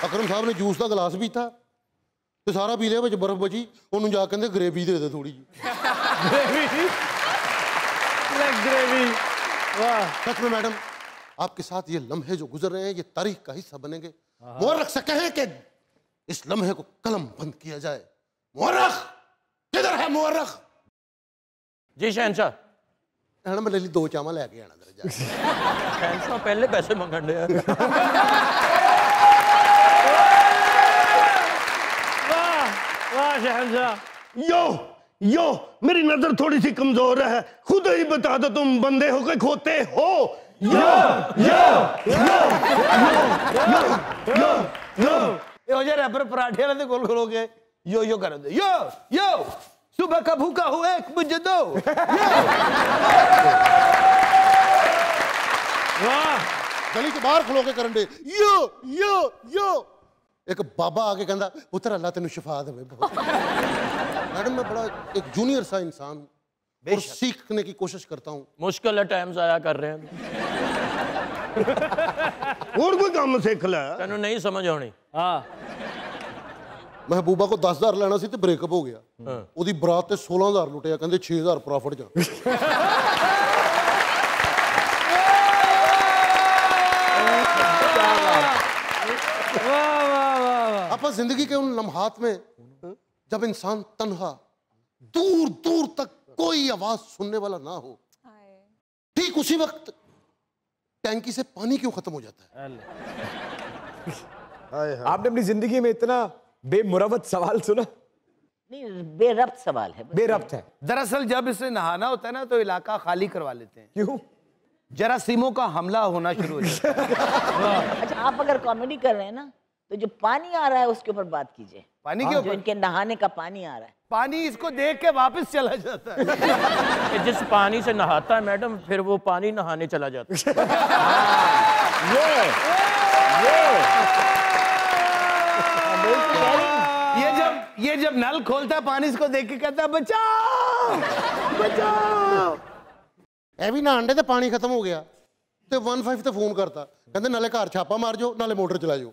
अकरम साहब ने जूस का गिलास पीता तो सारा पी लिया, विच बर्फ बची, उन्होंने जा कहते ग्रेवी दे दे थोड़ी जी। ग्रेवी। वाह। सच में मैडम आपके साथ ये लम्हे जो गुजर रहे हैं ये तारीख का हिस्सा बनेंगे। मुअर्रख से कहें कि इस लम्हे को कलम बंद किया जाए। मुअर्रख किधर है मुअर्रख? जी शहनशाह। मैं ले ली 2 चावल लेके आना जरा जा। शहनशाह पहले पैसे मंगन दे। वाह वाह शहनशाह। यो मेरी नजर थोड़ी सी कमजोर है, खुद ही बता दो तुम बंदे हो के खोते हो। यो यो यो यो यो ये हो जा रैपर पराठे वाले गोल खलो के यो यो कर दे। यो यो सुबह का भूखा हूं, एक मुझे दो। वाह। गली के बाहर खलो के करन दे यो यो यो। एक बाबा आके कहता पुत्र अल्लाह तेन शिफा दे। मैडम मैं बड़ा एक जूनियर सा इंसान हूं और सीखने की कोशिश करता हूं। मुश्किल है, टाइम जाया कर रहे हैं। और कोई काम सीख ले। तेन नहीं समझ आनी। हाँ। महबूबा को 10,000 लेना सी ते ब्रेकअप हो गया। ओदी बरात ते 16,000 लुटिया, कहंदे 6,000 प्रॉफिट जा। आप जिंदगी के उन लम्हात में जब इंसान तन्हा, दूर दूर तक कोई आवाज सुनने वाला ना हो, ठीक उसी वक्त टैंकी से पानी क्यों खत्म हो जाता है? आपने अपनी जिंदगी में इतना बेमुरवत सवाल सुना? नहीं, बेरब्त सवाल है। बेरब्त है। दरअसल जब इसे नहाना होता है ना तो इलाका खाली करवा लेते हैं। क्यों? जरासीमों का हमला होना शुरू हो जाता है। अच्छा, आप अगर कॉमेडी कर रहे हैं ना तो जो पानी आ रहा है उसके ऊपर बात कीजिए। पानी के जो ऊपर? इनके नहाने का पानी आ रहा है। पानी इसको देख के वापस चला जाता है। जिस पानी से नहाता है मैडम, फिर वो पानी नहाने चला जाता है। ये जब नल खोलता है पानी इसको देख के कहता है बचाओ बचाओ। ए भी नहांडे ते पानी खत्म हो गया ते 15 ते फोन करता, कहंदे नाले घर छापा मार जाओ नाले मोटर चला जाओ।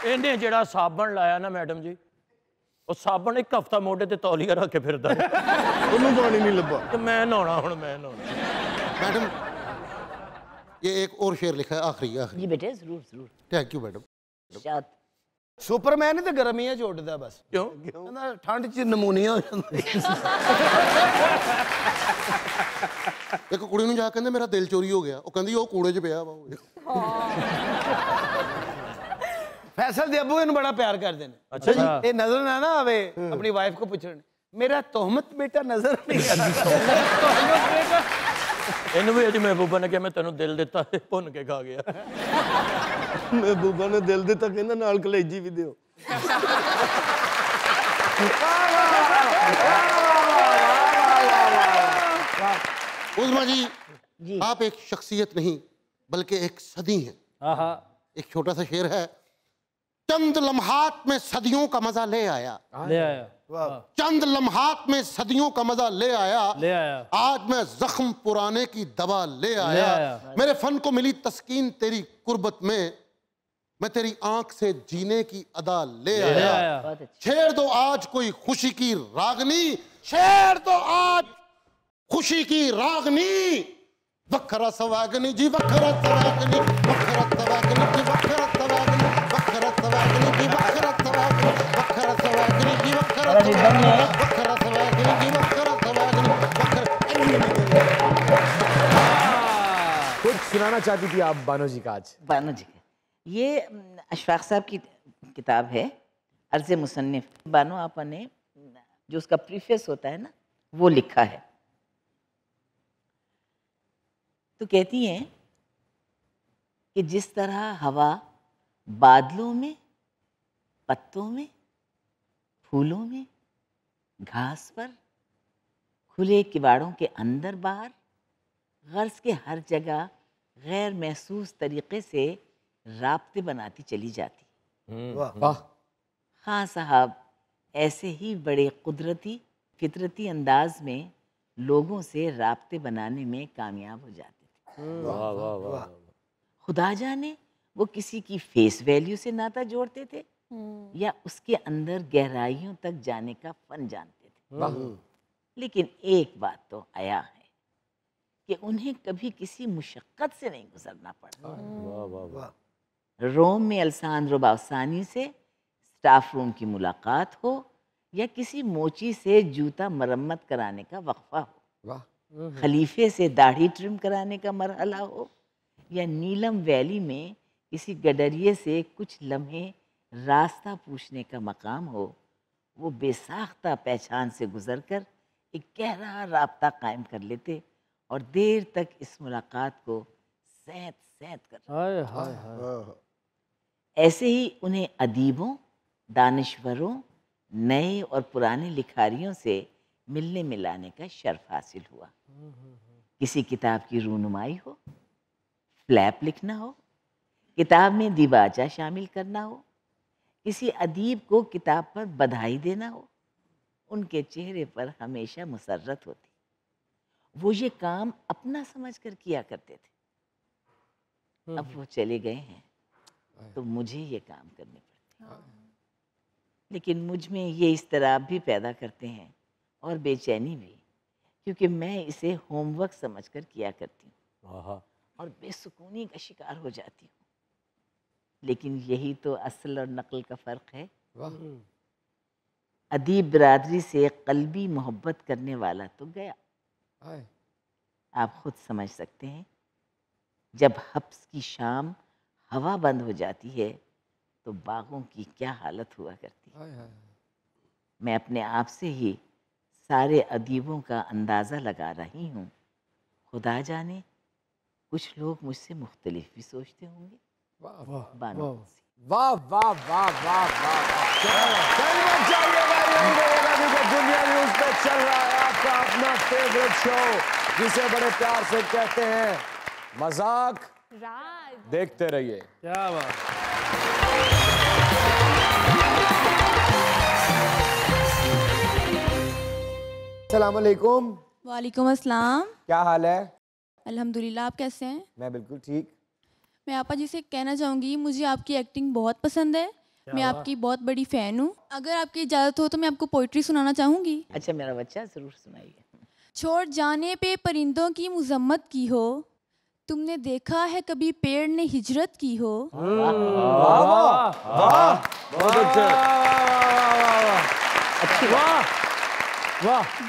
इन्हें जड़ा साबन लाया ना मैडम जी, वो साबन 1 हफ्ता मोटे ते तौलिया रख के फिरदा है। उन्होंने पानी नहीं लब्बा। तो मैं नहाना हुण, मैं नहाना। मैडम ये एक और शेर लिखा है आखिरी जी बेटे जरूर जरूर। Thank you madam. शायद सुपरमैन ते गर्मियां छोड़दा बस। क्यों? कहंदा ठंड च नमूनिया हो जांदा। एक कुड़ी नूं जा कहंदे मेरा दिल चोरी हो गया, वो कहंदी ओ कूड़े च पिया वा। फैसल दे अबू इन्हू बड़ा प्यार करते हैं। अच्छा जी। ये नजर ना ना आवे अपनी वाइफ को पूछने, मेरा तोहमत बेटा नजर नहीं आता। इन भी अज महबूबा ने कहा मैं तेन दिल दिता भुन के खा गया। महबूबा ने दिल दिता, कहंदा नाल कलेजी भी दियो। उज़मा जी, जी आप एक शख्सियत नहीं बल्कि एक सदी हैं। हाँ। एक छोटा सा शेर है चंद लम्हात में सदियों का मजा ले आया, ले आया, चंद लम्हात में सदियों का मजा ले आया, ले आया। आज मैं जख्म पुराने की दवा ले आया। मेरे फन को मिली तस्कीन तेरी कुर्बत में, मैं तेरी आंख से जीने की अदा ले आया। छेड़ दो आज कोई खुशी की रागनी, छेड़ दो आज खुशी की रागनी। वखरा सवागनी जी, वखरा सवागनी, वखरा सवागनी जी, वखरा सवागनी, वखरा सवागनी जी, वखरा सवागनी, वखरा सवागनी जी, वखरा सवागनी, वखरा सवागनी जी, वखरा सवागनी, कुछ सुनाना चाहती थी आप बानो जी का आज? बानो जी का ये अशफाक साहब की किताब है, अर्ज़ मुसन्निफ। बानो आपा ने जो उसका प्रीफेस होता है ना, वो लिखा है। तो कहती हैं कि जिस तरह हवा बादलों में, पत्तों में, फूलों में, घास पर, खुले किवाड़ों के अंदर बाहर, गर्ज के हर जगह गैर महसूस तरीक़े से राब्ते बनाती चली जाती। वाह। हाँ साहब ऐसे ही बड़े कुदरती फितरती अंदाज में लोगों से राब्ते बनाने में कामयाब हो जाते थे। वाह वाह वाह। खुदा जाने वो किसी की फेस वैल्यू से नाता जोड़ते थे या उसके अंदर गहराइयों तक जाने का फन जानते थे। लेकिन एक बात तो आया है कि उन्हें कभी किसी मुशक्क़त से नहीं गुजरना पड़ा। रोम में अल्सांद्रो बावसानी से स्टाफ रूम की मुलाकात हो या किसी मोची से जूता मरम्मत कराने का वक्फा हो, खलीफे से दाढ़ी ट्रिम कराने का मरहला हो या नीलम वैली में किसी गडरिये से कुछ लम्हे रास्ता पूछने का मकाम हो, वो बेसाख्ता पहचान से गुजरकर एक गहरा राब्ता कायम कर लेते और देर तक इस मुलाकात को सैंत सैंत कर। ऐसे ही उन्हें अदीबों, दानिश्वरों, नए और पुराने लिखारियों से मिलने मिलाने का शर्फ हासिल हुआ। किसी किताब की रूनुमाई हो, फ्लैप लिखना हो, किताब में दिबाचा शामिल करना हो, किसी अदीब को किताब पर बधाई देना हो, उनके चेहरे पर हमेशा मुसर्रत होती। वो ये काम अपना समझकर किया करते थे। अब वो चले गए हैं तो मुझे ये काम करने पड़ते हैं। लेकिन मुझ में ये इस्तराब भी पैदा करते हैं और बेचैनी भी, क्योंकि मैं इसे होमवर्क समझकर किया करती हूँ और बेसुकूनी का शिकार हो जाती हूँ। लेकिन यही तो असल और नकल का फ़र्क है। अदीब बरादरी से कल्बी मोहब्बत करने वाला तो गया। आप खुद समझ सकते हैं, जब हब्स की शाम हवा बंद हो जाती है तो बागों की क्या हालत हुआ करती है। मैं अपने आप से ही सारे अदीबों का अंदाज़ा लगा रही हूँ। खुदा जाने कुछ लोग मुझसे मुख्तलिफ भी सोचते होंगे। बानो वाह वाह वाह वाह दुनिया न्यूज़ पे चल रहा है आपका अपना फेवरेट शो, जिसे बड़े प्यार से कहते हैं मजाक राज। देखते रहिए। क्या बात। अस्सलाम वालेकुम। वालेकुम अस्सलाम। क्या हाल है? अल्हम्दुलिल्लाह, आप कैसे हैं? मैं बिल्कुल ठीक। मैं आपा जी से कहना चाहूँगी, मुझे आपकी एक्टिंग बहुत पसंद है। मैं आपकी बहुत बड़ी फ़ैन हूँ। अगर आपकी इजाज़त हो तो मैं आपको पोइट्री सुनाना चाहूँगी। अच्छा मेरा बच्चा, ज़रूर सुनाइए। छोड़ जाने पे परिंदों की मज़म्मत की हो, तुमने देखा है कभी पेड़ ने हिजरत की हो।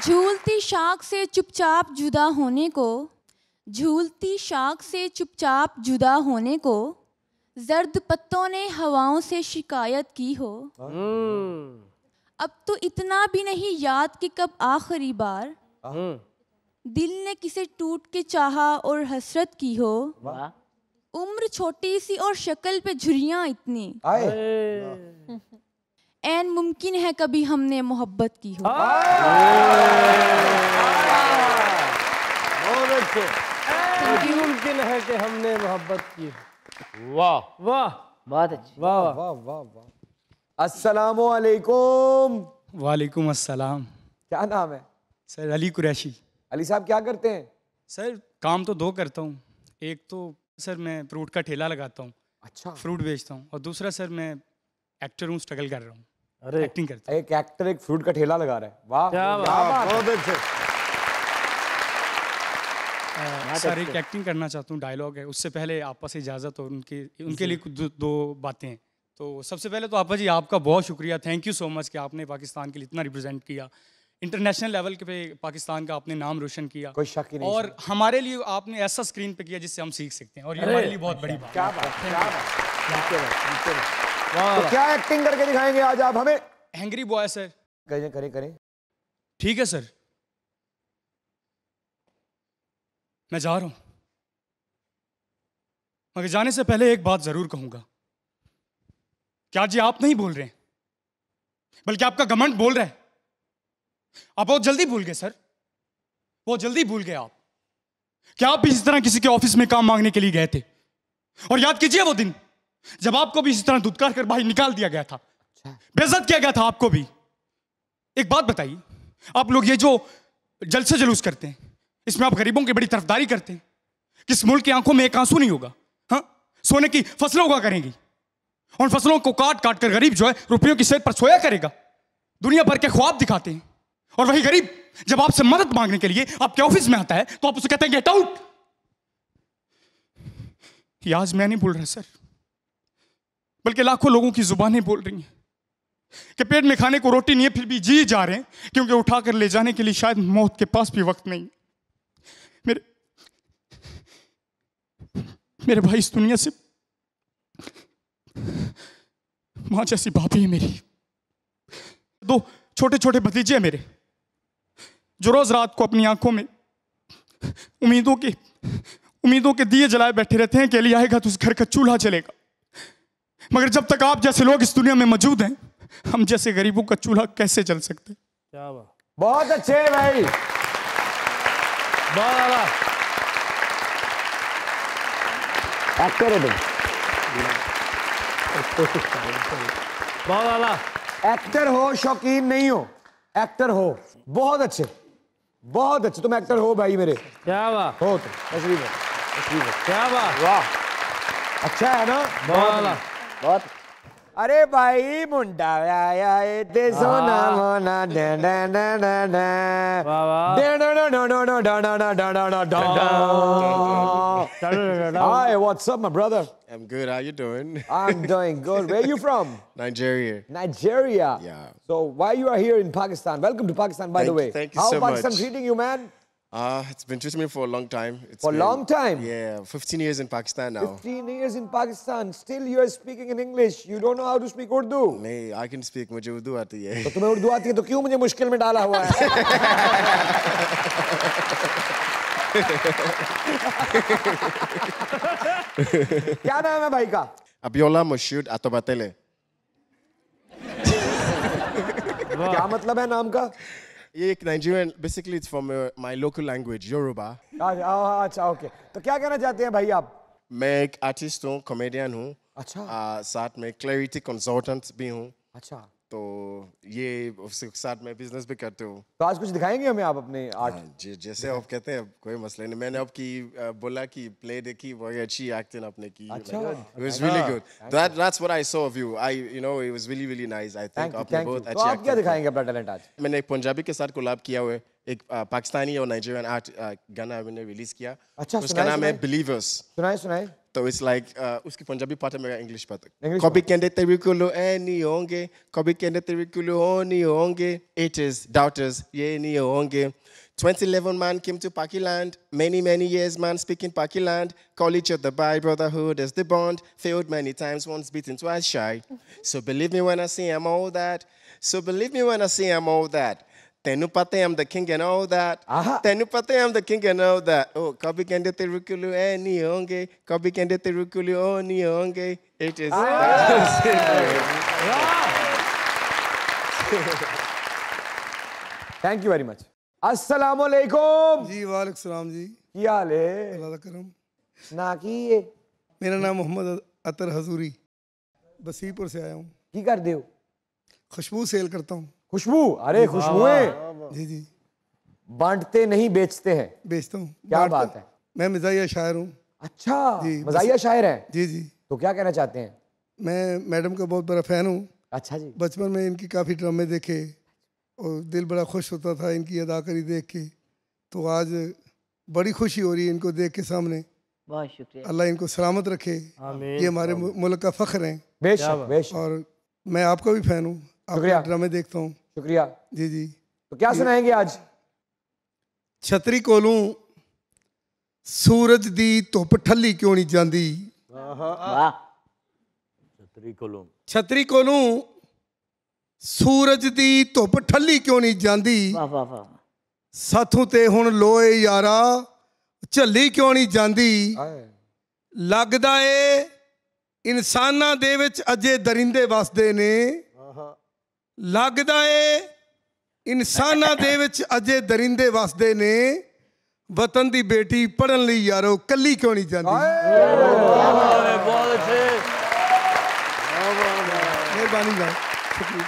झूलती शाख से चुपचाप जुदा होने को, झूलती शाख से चुपचाप जुदा होने को, जर्द पत्तों ने हवाओं से शिकायत की हो। अब तो इतना भी नहीं याद कि कब आखिरी बार दिल ने किसे टूट के चाहा और हसरत की हो। उम्र छोटी सी और शक्ल पे झुर्रियां इतनी, ऐन मुमकिन है कभी हमने मोहब्बत की हो। मुमकिन है कि हमने मोहब्बत की। वाह वाह बहुत अच्छी। वाह वाह वाह वाह वाह। अस्सलामु अलैकुम। वालेकुम अस्सलाम। क्या नाम है? सर अली कुरैशी। अली साहब क्या करते हैं? सर काम तो दो करता हूँ। एक तो सर मैं फ्रूट का ठेला लगाता हूँ। अच्छा। फ्रूट बेचता हूँ। और दूसरा सर मैं एक्टर हूँ, स्ट्रगल कर रहा हूँ। अरे एक्टिंग करता हूँ। एक एक्टर एक फ्रूट का ठेला लगा रहा है। वाह क्या क्या बात है। बहुत अच्छे। सर एक एक्टिंग करना चाहता हूँ, डायलॉग है। उससे पहले आपा से इजाज़त और उनके लिए कुछ दो बातें हैं। तो सबसे पहले तो आपा जी आपका बहुत शुक्रिया, थैंक यू सो मच कि आपने पाकिस्तान के लिए इतना रिप्रेजेंट किया। इंटरनेशनल लेवल के पे पाकिस्तान का आपने नाम रोशन किया। कोई शक ही नहीं। और हमारे लिए आपने ऐसा स्क्रीन पे किया जिससे हम सीख सकते हैं, और ये हमारे लिए बहुत बड़ी बात है। क्या बात, क्या बात। तो क्या एक्टिंग करके दिखाएंगे आज आप हमें? Hangry boy sir. करें करें करें। ठीक है सर, मैं जा रहा हूं, मगर जाने से पहले एक बात जरूर कहूंगा। क्या जी आप नहीं बोल रहे हैं, बल्कि आपका घमंड बोल रहा है। आप बहुत जल्दी भूल गए सर, बहुत जल्दी भूल गए आप। क्या आप भी इस तरह किसी के ऑफिस में काम मांगने के लिए गए थे? और याद कीजिए वो दिन जब आपको भी इस तरह धुतकार कर बाहर निकाल दिया गया था, बेइज्जत किया गया था आपको भी। एक बात बताइए, आप लोग ये जो जलसे जुलूस करते हैं, इसमें आप गरीबों की बड़ी तरफदारी करते हैं। किस मुल्क की आंखों में एक आंसू नहीं होगा? हाँ, सोने की फसलें उगा करेंगी, और फसलों को काट काट कर गरीब जो है रुपयों की सेहत पर सोया करेगा। दुनिया भर के ख्वाब दिखाते हैं, और वही गरीब जब आपसे मदद मांगने के लिए आपके ऑफिस में आता है तो आप उसे कहते हैं गेट आउट। ये आज मैं नहीं बोल रहा सर, बल्कि लाखों लोगों की जुबानें बोल रही हैं कि पेट में खाने को रोटी नहीं है, फिर भी जी जा रहे हैं, क्योंकि उठाकर ले जाने के लिए शायद मौत के पास भी वक्त नहीं। मेरे भाई, इस दुनिया से मां जैसी भाभी है मेरी। दो छोटे छोटे भतीजे हैं मेरे, जो रोज रात को अपनी आंखों में उम्मीदों के दिए जलाए बैठे रहते हैं कि अली आएगा तो उस घर का चूल्हा चलेगा। मगर जब तक आप जैसे लोग इस दुनिया में मौजूद हैं, हम जैसे गरीबों का चूल्हा कैसे जल सकते? क्या बात। बहुत अच्छे भाई, बहुत आला। एक्टर है तुम, बहुत आला। एक्टर हो, शौकीन नहीं हो, एक्टर हो। बहुत अच्छे, बहुत अच्छे। तुम एक्टर हो भाई मेरे। क्या बात हो तुम। तशरीफ है, तशरीफ है। क्या बात। वाह, अच्छा है ना? बहुत आला। बहुत। अरे भाई मुंडा आया है दे सोना Mona day day day day day वाह वाह। Day day day day day day day day day day. Hi, what's up, my brother? I'm good. How you doing? I'm doing good. Where are you from? Nigeria. Nigeria. Yeah. So why you are here in Pakistan? Welcome to Pakistan, by the way. Thank you How so Pakistan much. treating you, man? It's been treating me for a long time. For a long time? Yeah, 15 years in Pakistan now. 15 years in Pakistan. Still you are speaking in English. You don't know how to speak Urdu. नहीं, I can speak. मुझे उर्दू आती है. तो तुम्हें उर्दू आती है तो क्यों मुझे मुश्किल में डाला हुआ है? क्या नाम है भाई का? Abiola Moshood Atobatele. क्या मतलब है नाम का? ये एक Nigerian, basically it's from my local language, Yoruba. अच्छा, ओके। तो क्या कहना चाहते हैं भाई आप? मैं एक आर्टिस्ट हूँ, कॉमेडियन हूँ। अच्छा। साथ में क्लैरिटी कंसल्टेंट भी हूँ। अच्छा। तो ये उसके साथ मैं बिजनेस भी करते हूँ। तो आज कुछ दिखाएंगे हमें आप अपने आर्ट? जैसे आप कहते हैं, कोई मसला नहीं। मैंने आपकी बोला कि प्ले देखी, बहुत अच्छी एक्टिंग आपने की। अच्छा। It was really good. That's what I saw of you. It was really really nice. I think आपने बहुत अच्छी तो आप क्या दिखाएंगे अपना टैलेंट आज? मैंने एक पंजाबी के साथ कोलैब किया हुआ है, एक पाकिस्तानी और नाइजीरियन आर्ट गाना मैंने रिलीज किया। अच्छा, उसका नाम है Believers. सुनाए। तो इट्स लाइक उसकी पंजाबी पार्ट है, मेरा इंग्लिश पार्ट है। कभी कहते तेरे कुलो ऐ नहीं होंगे, कभी कहते तेरे कुलो हो नहीं होंगे, haters, doubters, ये नहीं होंगे। 2011 man came to Pakiland, many years man speaking Pakiland, call each other by brotherhood as the bond, failed many times, once beaten, twice shy. So believe me when I say I'm all that, so believe me when I say I'm all that. Tenu pate I'm the king and all that. Tenu pate I'm the king and all that. Oh, kabi kende terukulu ni honge, kabi kende terukulu ni honge. It is. Thank you very much. अस्सलाम वालेकुम। जी वालेकुम सलाम जी। क्या हाल है? अल्लाह का करम। ना की है। मेरा नाम मोहम्मद अतर हजूरी। बसीपुर से आया हूँ। की कर दे हो? खुशबू सेल करता हूँ। खुशबू? अरे खुशबुएं जी जी। बांटते नहीं बेचते हैं। बेचता हूँ। क्या बात है। मैं मज़ाहिया शायर हूँ। अच्छा, जी, मज़ाहिया शायर हैं? जी जी। तो क्या कहना चाहते हैं? मैं मैडम का बहुत बड़ा फ़ैन हूँ। अच्छा जी। बचपन में इनकी काफ़ी ड्रामे देखे और दिल बड़ा खुश होता था इनकी अदाकारी देख के। तो आज बड़ी खुशी हो रही है इनको देख के सामने। बहुत शुक्रिया। अल्लाह इनको सलामत रखे। ये हमारे मुल्क का फ़ख्र हैं। बेशक बेशक। और मैं आपका भी फ़ैन हूँ, आपके ड्रामे देखता हूँ। शुक्रिया। जी जी। तो क्या सुनाएंगे आज? छतरी कोलों सूरज दी धुप ठल्ली क्यों नहीं जाती। वाह। छतरी कोलों सूरज दी धुप ठल्ली क्यों नहीं जाती। वाह वाह वाह। साथों ते हुण लोए यारा झल्ली क्यों नहीं जाती। लगदा ए इंसानां दे विच अजे दरिंदे वसदे ने। लगदा ए इंसानां दे विच अजे दरिंदे वसदे ने। वतन दी बेटी पढ़न लई यारो कल्ली क्यों नहीं जाती। मेहरबानी भाई, शुक्रिया।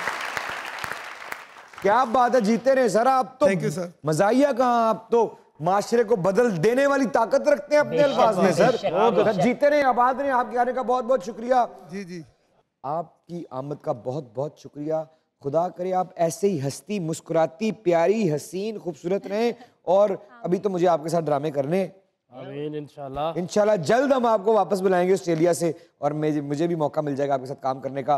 क्या बात है, जीते रहे सर आप तो। Thank you sir. मज़ाहिया कहाँ, आप तो माशरे को बदल देने वाली ताकत रखते हैं अपने अल्फाज में सर। सर जीते रहे, आबाद रहे। आपके आने का बहुत बहुत शुक्रिया। जी जी। आपकी आमद का बहुत बहुत शुक्रिया। खुदा करे आप ऐसे ही हंसती मुस्कुराती प्यारी हसीन खूबसूरत रहें। और अभी तो मुझे आपके साथ ड्रामे करने। आमीन इंशाल्लाह। इंशाल्लाह जल्द हम आपको वापस बुलाएंगे ऑस्ट्रेलिया से और मुझे भी मौका मिल जाएगा आपके साथ काम करने का।